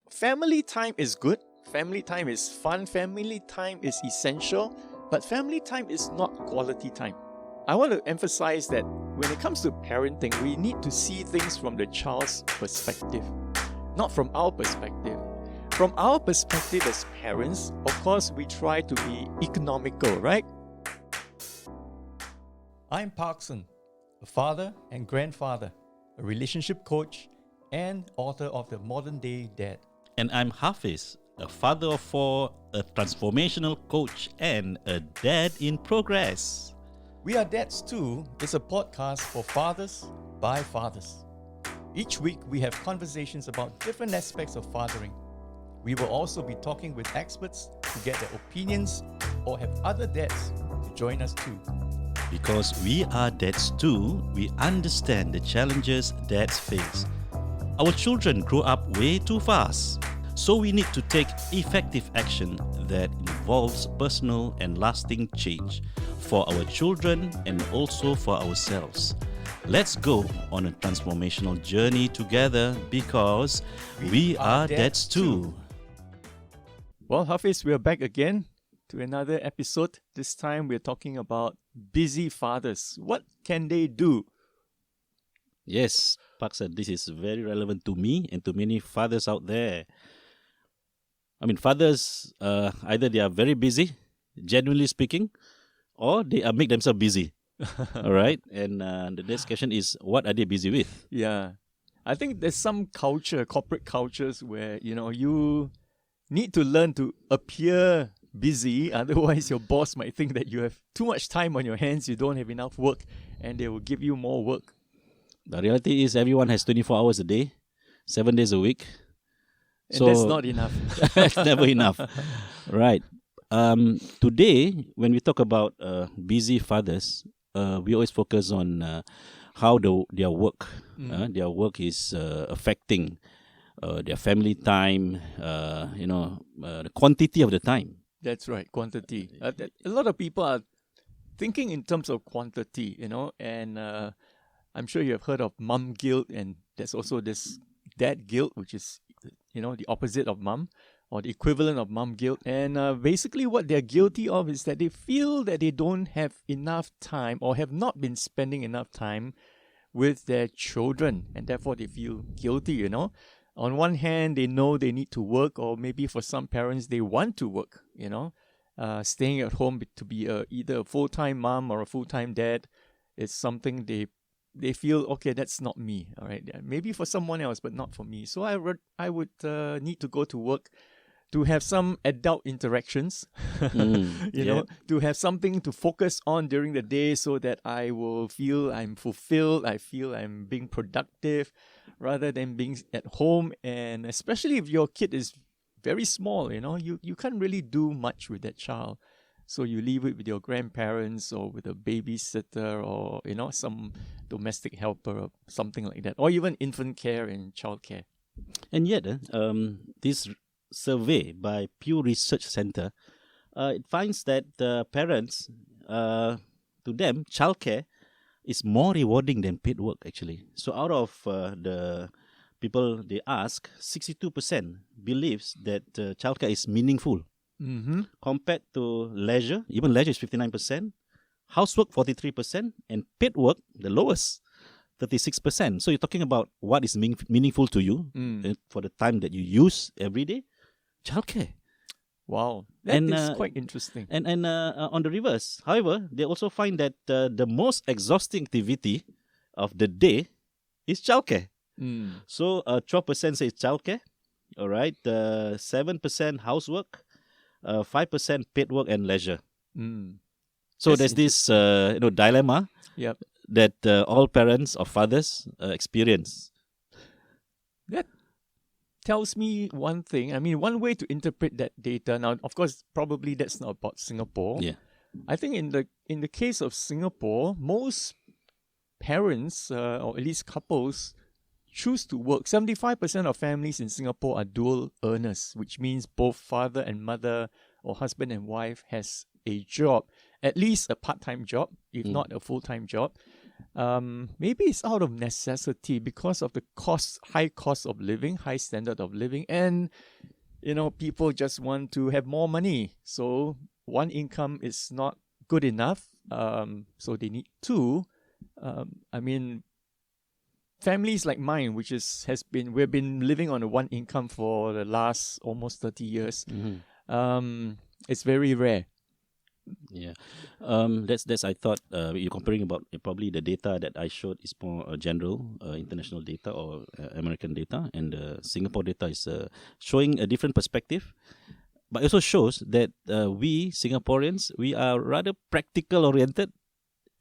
family time is good, family time is fun, family time is essential, but family time is not quality time. I want to emphasize that when it comes to parenting, we need to see things from the child's perspective, not from our perspective. From our perspective as parents, of course, we try to be economical, right? I'm Parkson, a father and grandfather, a relationship coach, and author of The Modern Day Dad. And I'm Hafiz, a father of four, a transformational coach, and a dad in progress. We Are Dads Too is a podcast for fathers by fathers. Each week, we have conversations about different aspects of fathering. We will also be talking with experts to get their opinions or have other dads to join us too. Because we are dads too, we understand the challenges dads face. Our children grow up way too fast, so we need to take effective action that involves personal and lasting change for our children and also for ourselves. Let's go on a transformational journey together because we are dads too. Well, Hafiz, we are back again to another episode. This time we're talking about busy fathers. What can they do? Yes, Paksa, this is very relevant to me and to many fathers out there. I mean, fathers, either they are very busy, genuinely speaking, or they make themselves busy. All right? And the next question is, what are they busy with? Yeah. I think there's some culture, corporate cultures where, you need to learn to appear busy. Otherwise, your boss might think that you have too much time on your hands, you don't have enough work, and they will give you more work. The reality is everyone has 24 hours a day, 7 days a week. And that's not enough. That's never enough. Right. Today, when we talk about busy fathers, we always focus on how their work is affecting their family time, the quantity of the time. That's right, quantity. A lot of people are thinking in terms of quantity, and I'm sure you have heard of mum guilt, and there's also this dad guilt, which is, the opposite of mum, or the equivalent of mum guilt. And basically what they're guilty of is that they feel that they don't have enough time or have not been spending enough time with their children, and therefore they feel guilty, On one hand, they know they need to work, or maybe for some parents, they want to work, staying at home to be either a full-time mom or a full-time dad is something they feel, okay, that's not me, all right? Maybe for someone else, but not for me. So I would need to go to work to have some adult interactions, to have something to focus on during the day so that I will feel I'm fulfilled, I feel I'm being productive, rather than being at home. And especially if your kid is very small, you can't really do much with that child. So you leave it with your grandparents or with a babysitter or, some domestic helper or something like that. Or even infant care and child care. And yet, this survey by Pew Research Center, it finds that parents, to them, childcare is more rewarding than paid work, actually. So out of the people they ask, 62% believes that childcare is meaningful. Mm-hmm. Compared to leisure, even leisure is 59%, housework 43%, and paid work, the lowest, 36%. So you're talking about what is meaningful to you for the time that you use every day. Childcare. Wow, that is quite interesting. And on the reverse, however, they also find that the most exhausting activity of the day is childcare. So 12% say childcare, all right, 7% housework, 5% paid work and leisure. So there's this dilemma that all parents or fathers experience. That tells me one thing. I mean, one way to interpret that data. Now, of course, probably that's not about Singapore. Yeah. I think in the case of Singapore, most parents or at least couples choose to work. 75% of families in Singapore are dual earners, which means both father and mother or husband and wife has a job, at least a part-time job, if not a full-time job. maybe it's out of necessity because of the high cost of living, high standard of living, and people just want to have more money. So one income is not good enough. So they need two. I mean, families like mine, we've been living on a one income for the last almost 30 years. It's very rare. Yeah, that's I thought you're comparing about probably the data that I showed is more general international data or American data, and Singapore data is showing a different perspective, but also shows that we Singaporeans, we are rather practical oriented.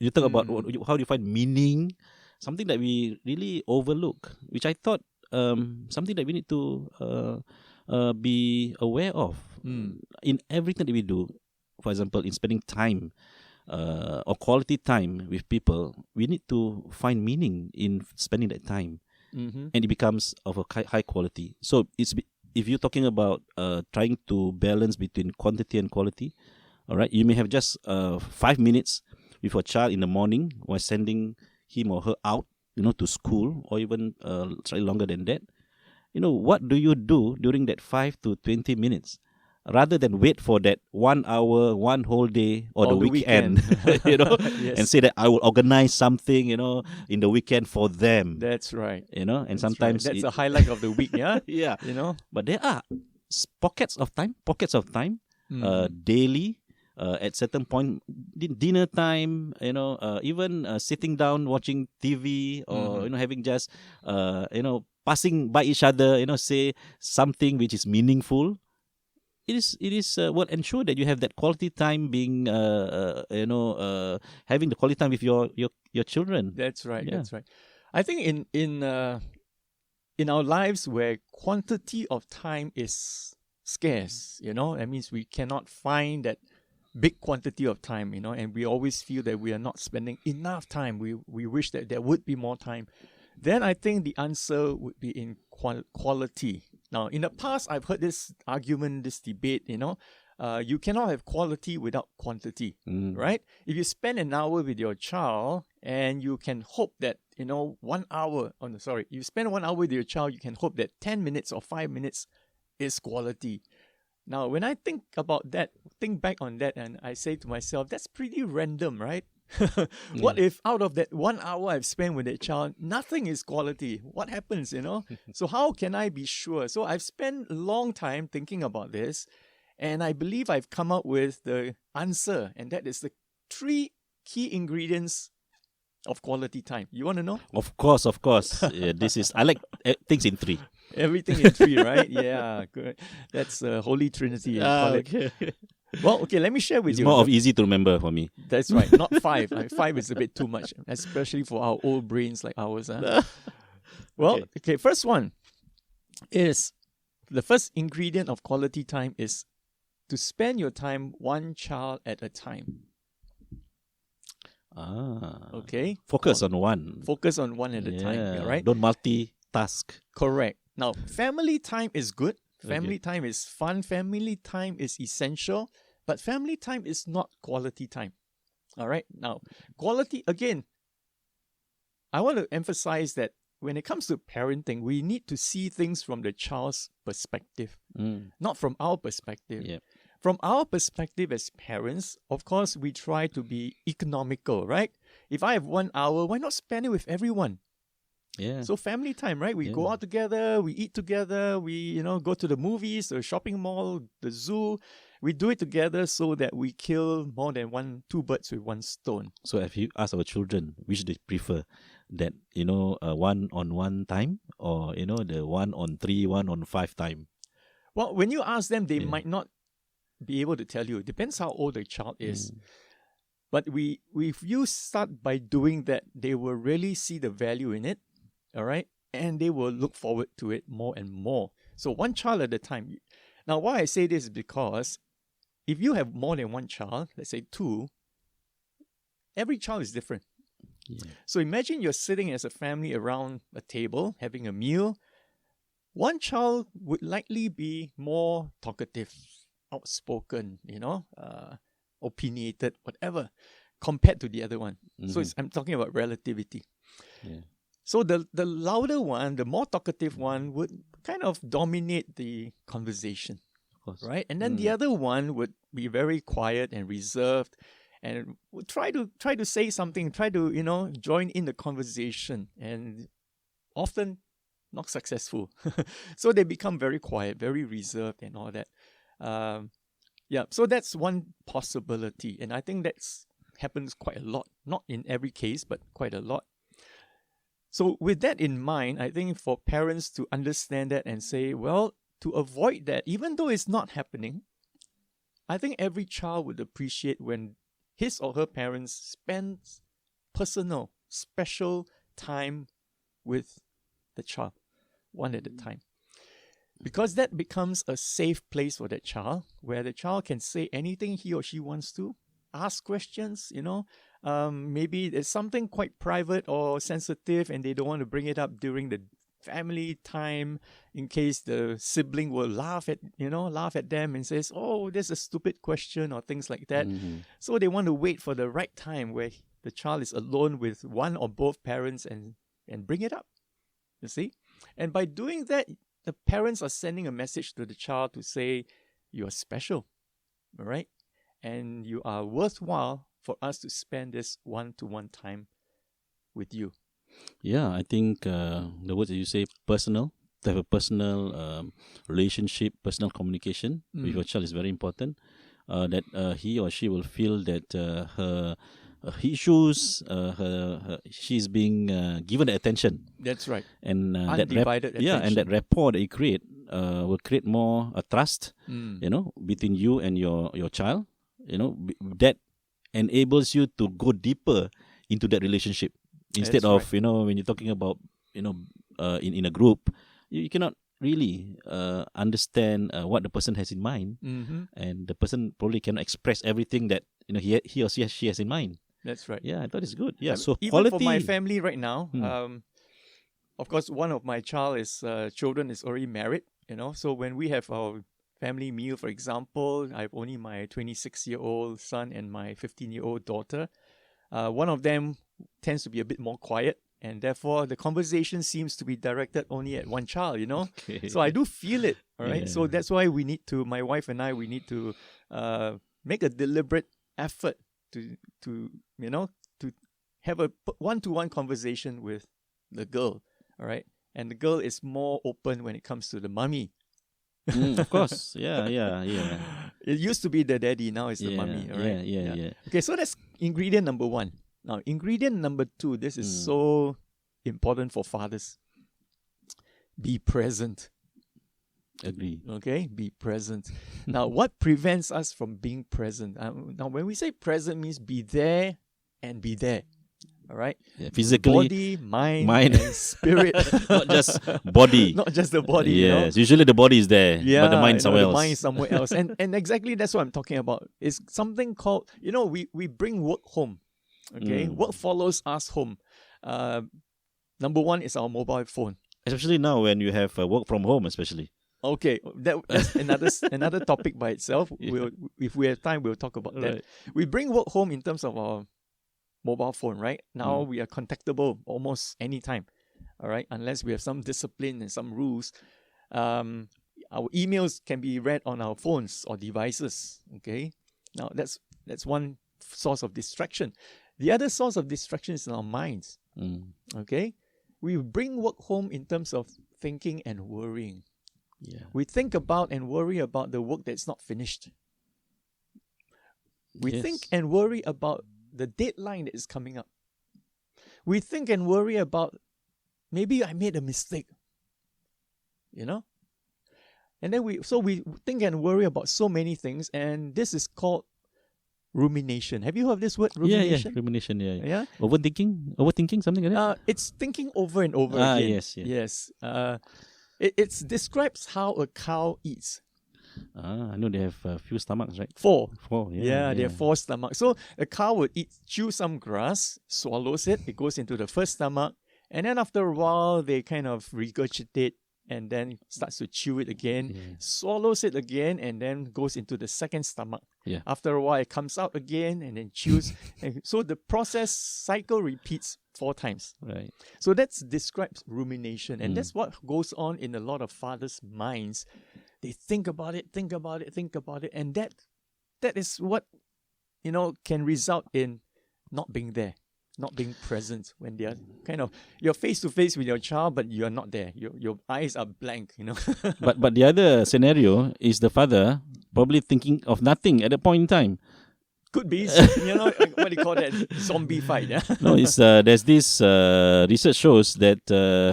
You talk about how do you find meaning, something that we really overlook, which I thought something that we need to be aware of in everything that we do. For example, in spending time or quality time with people, we need to find meaning in spending that time, and it becomes of a high quality. So if you're talking about trying to balance between quantity and quality, all right, you may have just 5 minutes with your child in the morning while sending him or her out, to school, or even slightly longer than that. What do you do during that 5 to 20 minutes? Rather than wait for that 1 hour, one whole day, or the weekend, Yes. and say that I will organize something, in the weekend for them. That's right. And That's sometimes right. That's a highlight of the week, yeah? yeah. But there are pockets of time, daily, at certain point, dinner time, even sitting down watching TV, or having just passing by each other, say something which is meaningful. It is will ensure that you have that quality time, being having the quality time with your children. That's right. Yeah. That's right. I think in our lives where quantity of time is scarce, that means we cannot find that big quantity of time, and we always feel that we are not spending enough time. We wish that there would be more time. Then I think the answer would be in quality. Now, in the past, I've heard this argument, this debate, you cannot have quality without quantity, right? If you spend an hour with your child and you can hope that, you spend 1 hour with your child, you can hope that 10 minutes or 5 minutes is quality. Now, when I think back on that, and I say to myself, that's pretty random, right? What if out of that 1 hour I've spent with that child, nothing is quality? What happens, So how can I be sure? So I've spent a long time thinking about this, and I believe I've come up with the answer, and that is the 3 key ingredients of quality time. You want to know? Of course. Yeah, I like things in 3. Everything in 3, right? Yeah, good. That's Holy Trinity. Okay. Well, okay, let me share with It's you. more of easy to remember for me. That's right, not 5. 5 is a bit too much, especially for our old brains like ours. Well, okay, first one is, the first ingredient of quality time is to spend your time one child at a time. Okay. Focus on one. Focus on one at a time, right? Don't multitask. Correct. Now, family time is good. Family time is fun. Family time is essential. But family time is not quality time. All right. Now, quality, again, I want to emphasize that when it comes to parenting, we need to see things from the child's perspective, not from our perspective. Yep. From our perspective as parents, of course, we try to be economical, right? If I have 1 hour, why not spend it with everyone? Yeah. So family time, right? We go out together, we eat together, we go to the movies, the shopping mall, the zoo. We do it together so that we kill more than 2 birds with one stone. So if you ask our children which they prefer, that 1-on-1 time, or the 1-on-3, 1-on-5 time? Well, when you ask them, they might not be able to tell you. It depends how old the child is. But if you start by doing that, they will really see the value in it. All right. And they will look forward to it more and more. So one child at a time. Now, why I say this is because if you have more than one child, let's say 2, every child is different. Yeah. So imagine you're sitting as a family around a table, having a meal. One child would likely be more talkative, outspoken, opinionated, whatever. compared to the other one. So Mm-hmm. I'm talking about relativity. Yeah. So the louder one, the more talkative one, would kind of dominate the conversation, Of course. right? And then the other one would be very quiet and reserved, and would try to say something, try to join in the conversation, and often not successful. So they become very quiet, very reserved, and all that. Yeah, so that's one possibility, and I think that's happens quite a lot. Not in every case, but quite a lot. So with that in mind, I think for parents to understand that and say, well, to avoid that, even though it's not happening, I think every child would appreciate when his or her parents spend personal, special time with the child, one at a time. Because that becomes a safe place for that child, where the child can say anything he or she wants to, ask questions, maybe there's something quite private or sensitive and they don't want to bring it up during the family time in case the sibling will laugh at them and says, oh, there's a stupid question or things like that. Mm-hmm. So they want to wait for the right time where the child is alone with one or both parents and bring it up, you see. And by doing that, the parents are sending a message to the child to say, you are special, all right? And you are worthwhile for us to spend this one-to-one time with you. Yeah, I think the words that you say, personal, to have a personal relationship, personal communication with your child is very important. That he or she will feel that her issues, she's being given the attention. That's right. And Undivided attention. and that rapport that you create will create more trust, between you and your child. That enables you to go deeper into that relationship instead That's of when you're talking about in a group, you cannot really understand what the person has in mind, and the person probably cannot express everything that he or she has in mind. That's right. Yeah, I thought it's good. Yeah, so even quality for my family right now, of course, one of my children is already married. So when we have our family meal, for example, I have only my 26-year-old son and my 15-year-old daughter. One of them tends to be a bit more quiet, and therefore the conversation seems to be directed only at one child, Okay. So I do feel it, all right? Yeah. So that's why my wife and I, we need to make a deliberate effort to have a one-to-one conversation with the girl, all right? And the girl is more open when it comes to the mommy. Of course. Yeah. It used to be the daddy, now it's the mommy, all right? Yeah. Okay, so that's ingredient number 1. Now, ingredient number 2, this is so important for fathers. Be present. Agree. Okay, be present. Now, what prevents us from being present? Now, when we say present, means be there and be there. All right, Yeah, physically, body, mind, and spirit, not just body. Not just the body. Yes, usually the body is there, but the mind somewhere else. The mind is somewhere else, and exactly that's what I'm talking about. It's something called we bring work home. Okay, work follows us home. Number 1 is our mobile phone. Especially now when you have work from home, especially. Okay, that's another topic by itself. Yeah. If we have time, we'll talk about that. Right. We bring work home in terms of our mobile phone, right? Now we are contactable almost anytime, all right? Unless we have some discipline and some rules. Our emails can be read on our phones or devices, okay? Now, that's one source of distraction. The other source of distraction is in our minds, okay? We bring work home in terms of thinking and worrying. Yeah. We think about and worry about the work that's not finished. We think and worry about the deadline that is coming up. We think and worry about maybe I made a mistake. And then we think and worry about so many things, and this is called rumination. Have you heard of this word, rumination? Yeah, rumination, yeah. Yeah? Overthinking, something like that? It's thinking over and over again. Yes. It describes how a cow eats. I know they have a few stomachs, right? 4. Yeah. They have 4 stomachs. So a cow would chew some grass, swallows it, it goes into the first stomach, and then after a while they kind of regurgitate and then starts to chew it again, swallows it again, and then goes into the second stomach. Yeah. After a while, it comes out again and then chews. And so the process cycle repeats 4 times. Right. So that describes rumination. And that's what goes on in a lot of fathers' minds. They think about it. And that is what, can result in not being there, not being present when they are you're face to face with your child, but you're not there. Your eyes are blank, But the other scenario is the father probably thinking of nothing at that point in time. Could be, what do you call that? Zombie fight. Yeah? No, it's there's this research shows that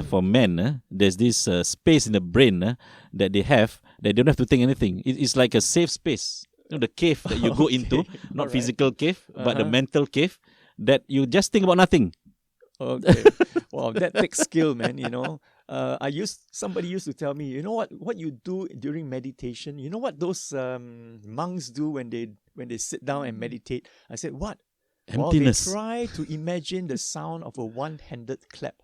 for men, there's this space in the brain that they have that they don't have to think anything. It's like a safe space. The cave that you go into, not physical cave, but the mental cave, that you just think about nothing. Okay. Wow, that takes skill, man, somebody used to tell me, what you do during meditation, what those monks do when they sit down and meditate. I said, what? Emptiness. Well, they try to imagine the sound of a one-handed clap.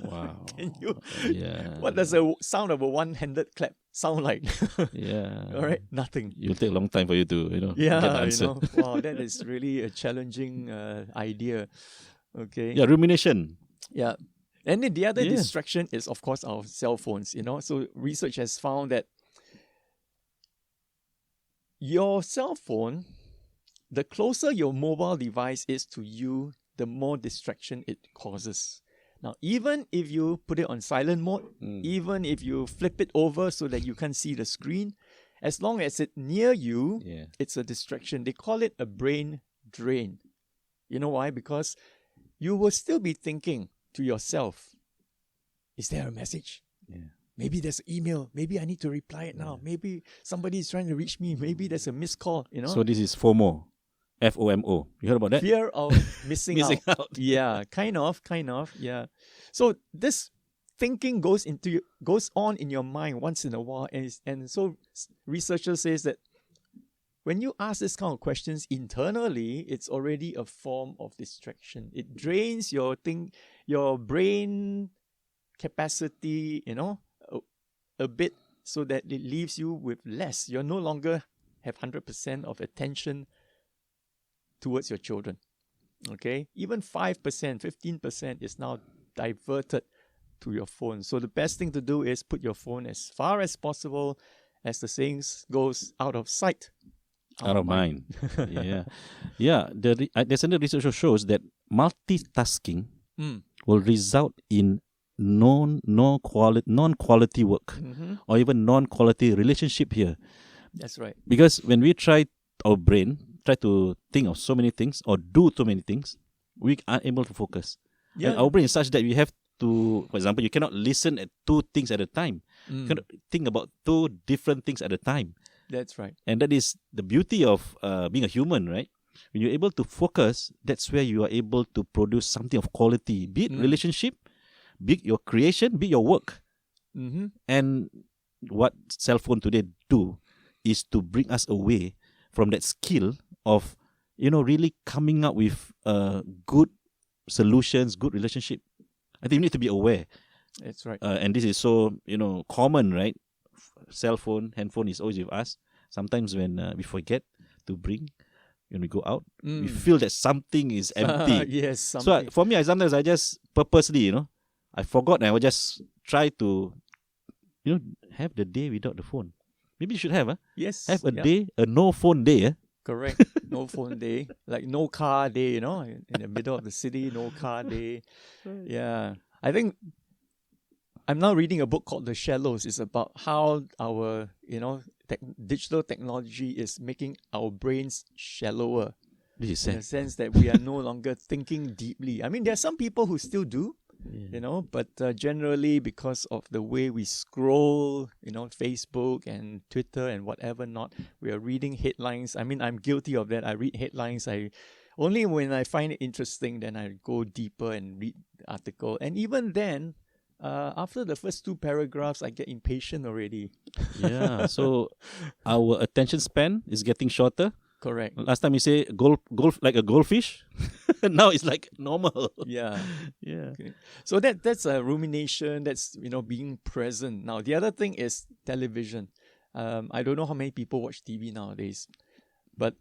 Wow. Can you? Yeah. What does the sound of a one-handed clap sound like? Yeah. All right, nothing. It'll take a long time for you to, get the Yeah, answer. wow, that is really a challenging idea. Okay. Yeah, rumination. Yeah. And then the other distraction is, of course, our cell phones, So research has found that your cell phone, the closer your mobile device is to you, the more distraction it causes. Now, even if you put it on silent mode, even if you flip it over so that you can't see the screen, as long as it's near you, it's a distraction. They call it a brain drain. You know why? Because you will still be thinking to yourself, is there a message? Yeah. Maybe there's an email. Maybe I need to reply it now. Maybe somebody is trying to reach me. Maybe there's a missed call, So this is FOMO. FOMO. You heard about that? Fear of missing out. Yeah, kind of. Yeah. So this thinking goes on in your mind once in a while, and so researchers says that when you ask this kind of questions internally, it's already a form of distraction. It drains your brain capacity, a bit, so that it leaves you with less. You're no longer have 100% of attention towards your children. Okay? Even 5%, 15% is now diverted to your phone. So the best thing to do is put your phone as far as possible, as the saying goes, out of sight, out of mind. Yeah. There's another research that shows that multitasking will result in non-quality work or even non-quality relationship here. That's right. Because when we our brain try to think of so many things or do too many things, we are able to focus. Yeah. And our brain is such that we have to, for example, you cannot listen at 2 things at a time. You cannot think about 2 different things at a time. That's right. And that is the beauty of being a human, right? When you're able to focus, that's where you are able to produce something of quality, be it relationship, be it your creation, be it your work. And what cell phone today do is to bring us away from that skill of, really coming up with good solutions, good relationship. I think you need to be aware. That's right. And this is so, common, right? Cell phone, handphone is always with us. Sometimes when we forget to bring, when we go out, we feel that something is empty. Yes, something. So for me, sometimes I just purposely, I forgot and I will just try to, have the day without the phone. Maybe you should have, Yes. have a day, a no phone day. Correct. No phone day. Like no car day, in the middle of the city, no car day. Yeah. I think I'm now reading a book called The Shallows. It's about how our, digital technology is making our brains shallower. This is in sad. the sense that we are no longer thinking deeply. I mean, there are some people who still do, but generally because of the way we scroll, Facebook and Twitter and whatever not, we are reading headlines. I mean, I'm guilty of that. I read headlines. Only when I find it interesting, then I go deeper and read the article. And even then, after the first 2 paragraphs, I get impatient already. Yeah, so our attention span is getting shorter. Correct. Last time you say golf like a goldfish. Now it's like normal. Yeah. Yeah. Okay. So that's a rumination. That's being present. Now the other thing is television. I don't know how many people watch TV nowadays, but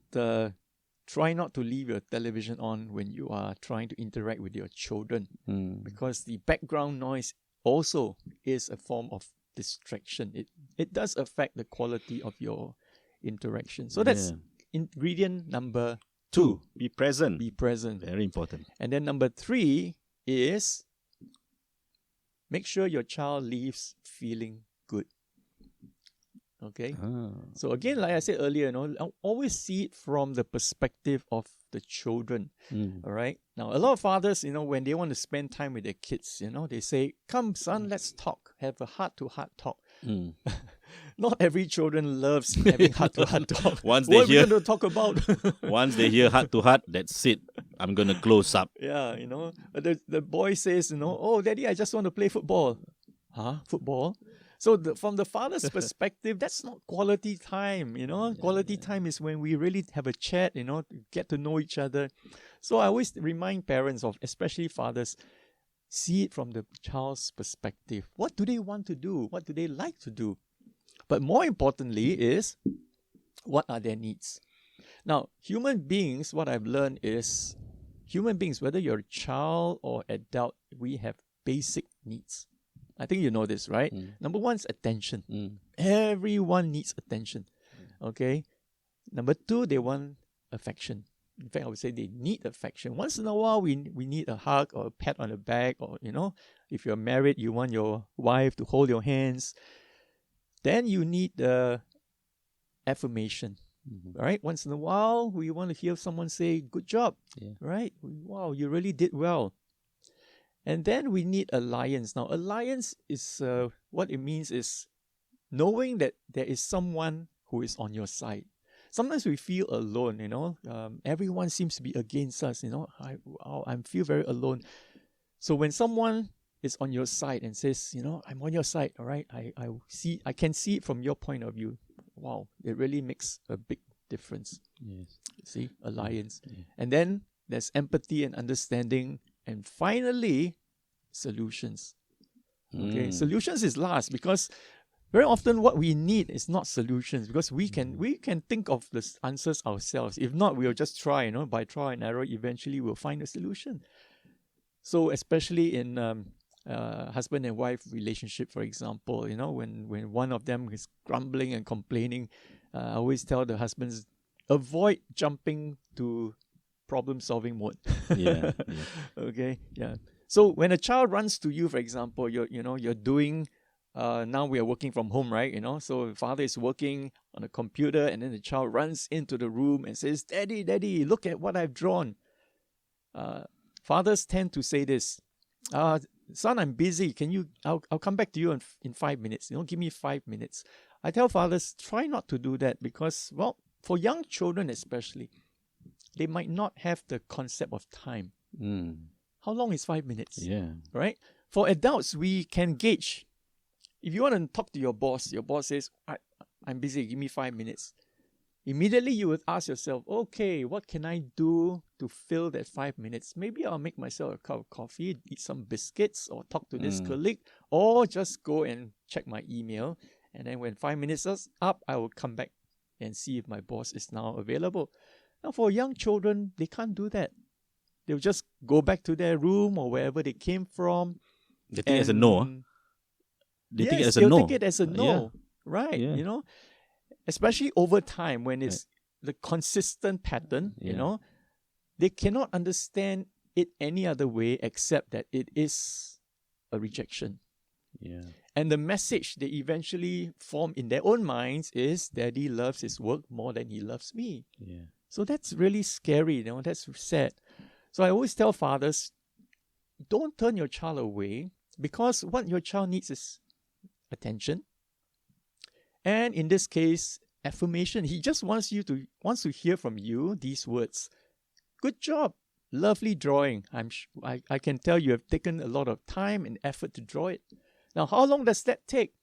try not to leave your television on when you are trying to interact with your children, because the background noise also is a form of distraction. It does affect the quality of your interaction. So that's ingredient number 2. Be present. Be present. Very important. And then number 3 is make sure your child leaves feeling good. Okay. So again, like I said earlier, I'll always see it from the perspective of the children. All right. Now, a lot of fathers, when they want to spend time with their kids, they say, "Come, son, let's talk. Have a heart-to-heart talk." Not every children loves having heart-to-heart talk. Once what are we going to talk about? Once they hear heart-to-heart, that's it. I'm gonna close up. Yeah, But the boy says, "Oh, Daddy, I just want to play football." Huh? Football? So from the father's perspective, that's not quality time, Quality time is when we really have a chat, get to know each other. So I always remind parents of, especially fathers, see it from the child's perspective. What do they want to do? What do they like to do? But more importantly is, what are their needs? Now, human beings, what I've learned is, human beings, whether you're a child or adult, we have basic needs. I think you know this, right? Number 1 is attention. Everyone needs attention. Okay. Number 2, they want affection. In fact, I would say they need affection. Once in a while, we need a hug or a pat on the back, or if you're married, you want your wife to hold your hands. Then you need affirmation. Right? Once in a while, we want to hear someone say, "Good job." Right? Wow, you really did well. And then we need alliance. Now, alliance is what it means is knowing that there is someone who is on your side. Sometimes we feel alone, everyone seems to be against us, I feel very alone. So when someone is on your side and says, "I'm on your side, all right, I can see it from your point of view." Wow, it really makes a big difference. Yes. See, alliance. And then there's empathy and understanding. And finally, solutions. Okay, solutions is last, because very often what we need is not solutions, because we can think of the answers ourselves. If not, we'll just try. By trial and error, eventually we'll find a solution. So especially in husband and wife relationship, for example, when one of them is grumbling and complaining, I always tell the husbands, avoid jumping to problem-solving mode. Okay. Yeah. So when a child runs to you, for example, you're doing. Now we are working from home, right? So the father is working on a computer, and then the child runs into the room and says, "Daddy, look at what I've drawn." Fathers tend to say this, "Son, I'm busy. I'll come back to you in 5 minutes. Give me 5 minutes." I tell fathers, try not to do that, because, well, for young children especially, they might not have the concept of time. How long is 5 minutes? Yeah. Right? For adults, we can gauge. If you want to talk to your boss says, "I'm busy, give me 5 minutes." Immediately you would ask yourself, okay, what can I do to fill that 5 minutes? Maybe I'll make myself a cup of coffee, eat some biscuits, or talk to this colleague, or just go and check my email. And then when 5 minutes is up, I will come back and see if my boss is now available. Now, for young children, they can't do that. They'll just go back to their room or wherever they came from. They think it's a no. They think it's a they'll no. take it as a no. Yeah. Right, Yeah. Especially over time, when it's the consistent pattern, they cannot understand it any other way except that it is a rejection. Yeah. And the message they eventually form in their own minds is, "Daddy loves his work more than he loves me." Yeah. So that's really scary, that's sad. So I always tell fathers, don't turn your child away, because what your child needs is attention. And in this case, affirmation. He just wants to hear from you these words. "Good job. Lovely drawing. I can tell you have taken a lot of time and effort to draw it." Now, how long does that take?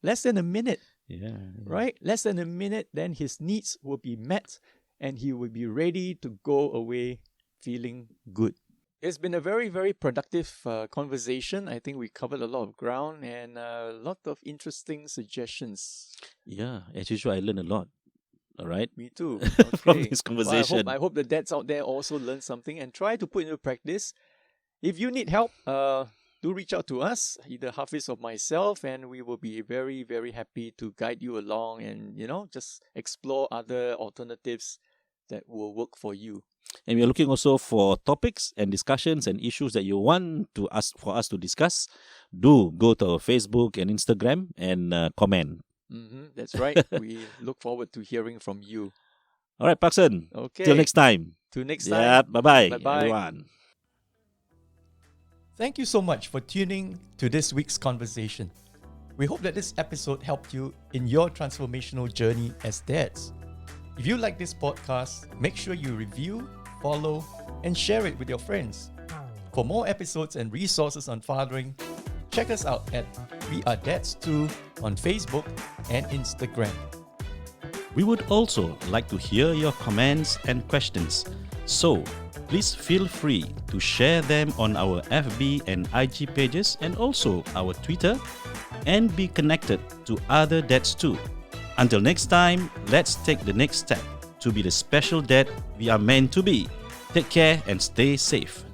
Less than a minute. Yeah. right? Less than a minute, then his needs will be met and he will be ready to go away feeling good. It's been a very, very productive conversation. I think we covered a lot of ground and a lot of interesting suggestions. Yeah, as usual, I learned a lot. All right. Me too. From Okay. this conversation. I hope the dads out there also learn something and try to put into practice. If you need help, do reach out to us, either Hafiz or myself, and we will be very, very happy to guide you along and, just explore other alternatives that will work for you. And we are looking also for topics and discussions and issues that you want to ask for us to discuss. Do go to our Facebook and Instagram and comment. That's right. We look forward to hearing from you. All right, Parkson. Okay. Till next time. Till next time. Yeah, bye-bye, Bye-bye. everyone. Thank you so much for tuning to this week's conversation. We hope that this episode helped you in your transformational journey as dads. If you like this podcast, make sure you review, follow, and share it with your friends. For more episodes and resources on fathering, check us out at We Are Dads Too on Facebook and Instagram. We would also like to hear your comments and questions. So, please feel free to share them on our FB and IG pages and also our Twitter, and be connected to other dads too. Until next time, let's take the next step to be the special dad we are meant to be. Take care and stay safe.